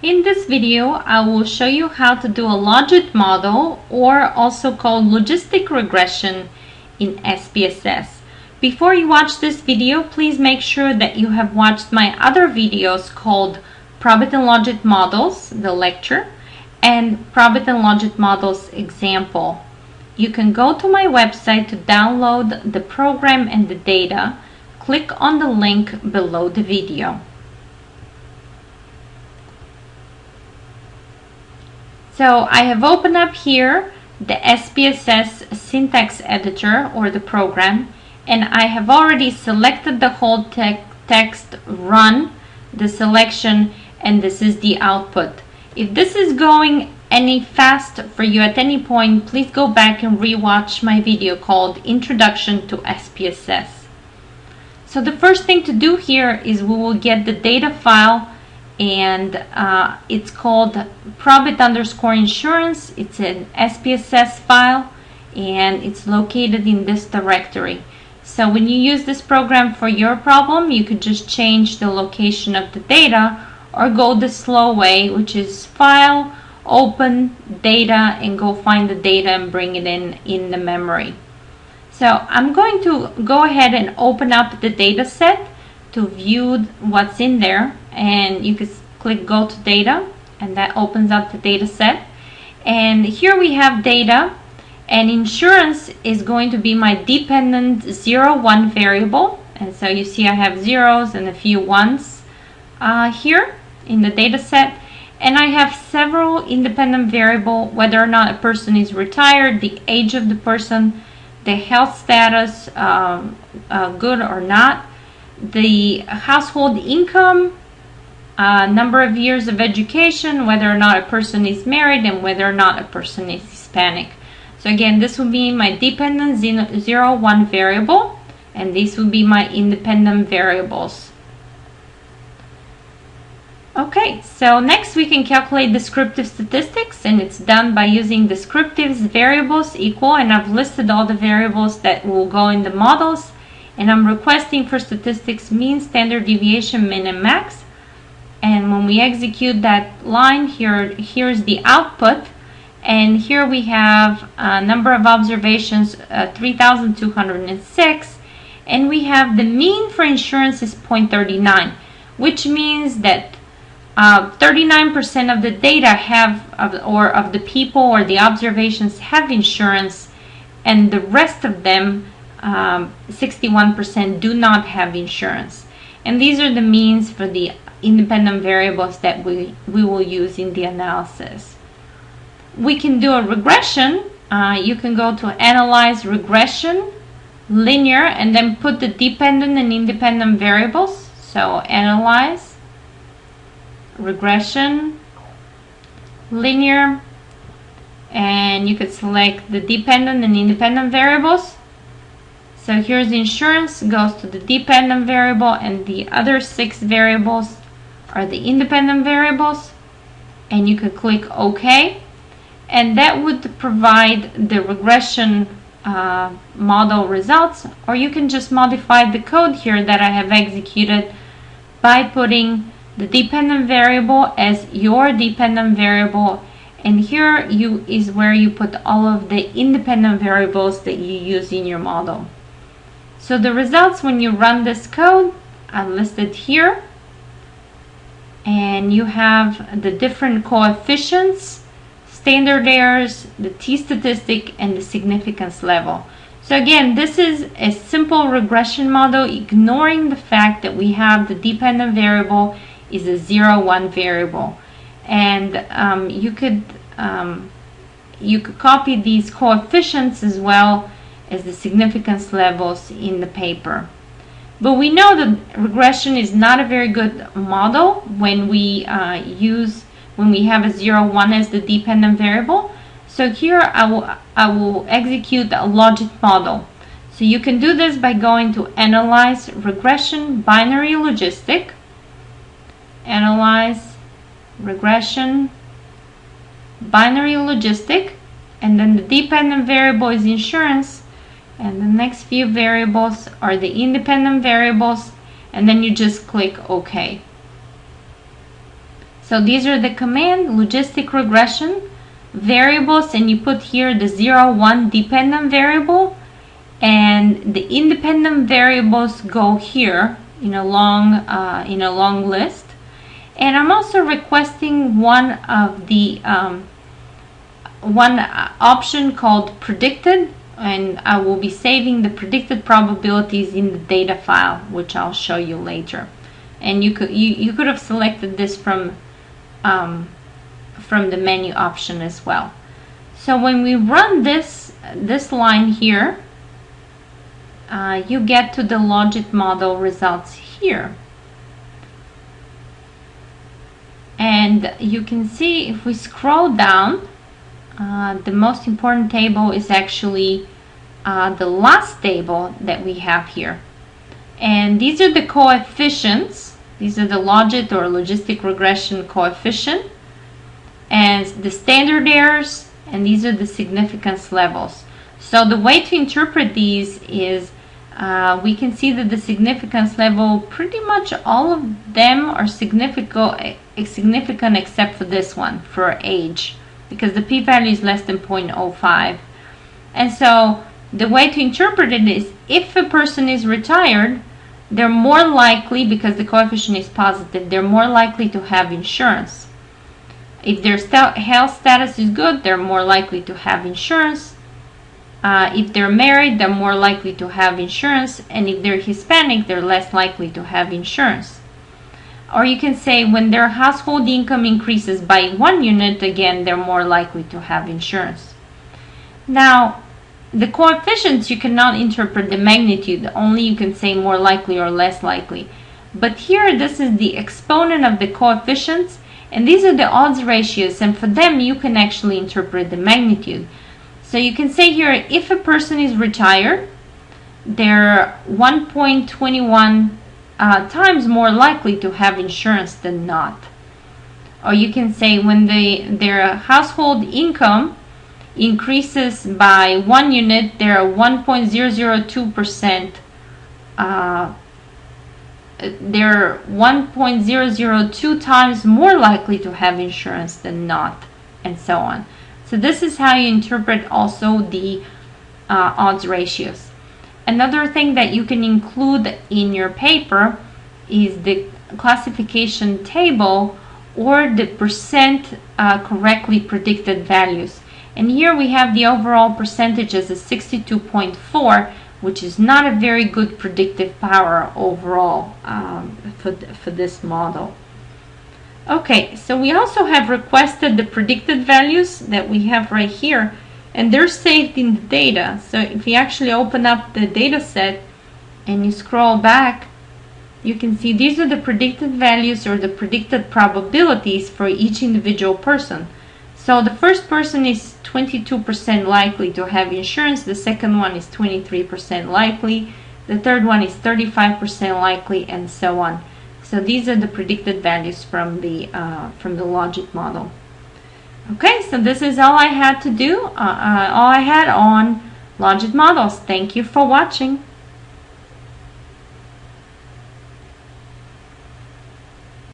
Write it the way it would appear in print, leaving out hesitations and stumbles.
In this video, I will show you how to do a logit model, or also called logistic regression, in SPSS. Before you watch this video, please make sure that you have watched my other videos called Probit and Logit Models, the lecture, and Probit and Logit Models example. You can go to my website to download the program and the data. Click on the link below the video. So I have opened up here the SPSS syntax editor, or the program, and I have already selected the whole text, run the selection, and this is the output. If this is going any fast for you at any point, please go back and rewatch my video called Introduction to SPSS. So the first thing to do here is we will get the data file, and it's called Probit_insurance. It's an SPSS file, and it's located in this directory. So when you use this program for your problem, you could just change the location of the data, or go the slow way, which is File, Open, Data, and go find the data and bring it in the memory. So I'm going to go ahead and open up the data set to view what's in there, and you can click Go to Data, and that opens up the data set. And here we have data, and insurance is going to be my dependent 0, 1 variable. And so you see I have zeros and a few ones here in the data set. And I have several independent variables, whether or not a person is retired, the age of the person, the health status, good or not, the household income, number of years of education, whether or not a person is married, and whether or not a person is Hispanic. So again, this will be my dependent 0, 1 variable, and these will be my independent variables. Okay, so next we can calculate descriptive statistics, and it's done by using descriptive's variables equal, and I've listed all the variables that will go in the models, and I'm requesting for statistics mean, standard deviation, min, and max. And when we execute that line here, here's the output, and here we have a number of observations, 3,206, and we have the mean for insurance is 0.39, which means that 39% of the data of the people or the observations have insurance, and the rest of them, 61%, do not have insurance. And these are the means for the independent variables that we will use in the analysis. We can do a regression. You can go to Analyze Regression, Linear, and then put the dependent and independent variables. So Analyze Regression, Linear, and you could select the dependent and independent variables. So here's insurance, goes to the dependent variable, and the other 6 variables are the independent variables, and you could click OK, and that would provide the regression model results. Or you can just modify the code here that I have executed by putting the dependent variable as your dependent variable, and here is where you put all of the independent variables that you use in your model. So the results when you run this code are listed here, and you have the different coefficients, standard errors, the t-statistic, and the significance level. So again, this is a simple regression model, ignoring the fact that we have the dependent variable is a 0, 1 variable, and you could copy these coefficients as well as the significance levels in the paper. But we know that regression is not a very good model when we have a 0, 1 as the dependent variable. So here I will execute a logit model. So you can do this by going to Analyze Regression, Binary Logistic, Analyze Regression, Binary Logistic, and then the dependent variable is insurance, and the next few variables are the independent variables, and then you just click OK. So these are the command: logistic regression, variables, and you put here the 0, 1 dependent variable, and the independent variables go here in a long list. And I'm also requesting one option called predicted, and I will be saving the predicted probabilities in the data file, which I'll show you later. And you could have selected this from the menu option as well. So when we run this line here, you get to the Logit model results here. And you can see if we scroll down, the most important table is actually the last table that we have here. And these are the coefficients. These are the Logit or logistic regression coefficient, and the standard errors, and these are the significance levels. So the way to interpret these is we can see that the significance level, pretty much all of them are significant except for this one, for age, because the p-value is less than 0.05. And so the way to interpret it is, if a person is retired, they're more likely, because the coefficient is positive, they're more likely to have insurance. If their health status is good, they're more likely to have insurance. If they're married, they're more likely to have insurance. And if they're Hispanic, they're less likely to have insurance. Or you can say when their household income increases by 1 unit, again, they're more likely to have insurance. Now, the coefficients, you cannot interpret the magnitude, only you can say more likely or less likely. But here, this is the exponent of the coefficients, and these are the odds ratios, and for them you can actually interpret the magnitude. So you can say here, if a person is retired, they're 1.21 times more likely to have insurance than not. Or you can say when their household income increases by 1 unit, they're 1.002%. They're 1.002 times more likely to have insurance than not, and so on. So this is how you interpret also the odds ratios. Another thing that you can include in your paper is the classification table, or the percent correctly predicted values. And here we have the overall percentages as 62.4, which is not a very good predictive power overall for this model. Okay, so we also have requested the predicted values that we have right here, and they're saved in the data. So if you actually open up the data set and you scroll back, you can see these are the predicted values, or the predicted probabilities for each individual person. So the first person is 22% likely to have insurance, the second one is 23% likely, the third one is 35% likely, and so on. So these are the predicted values from the Logit model. Okay, so this is all I had to do, all I had on Logit models. Thank you for watching.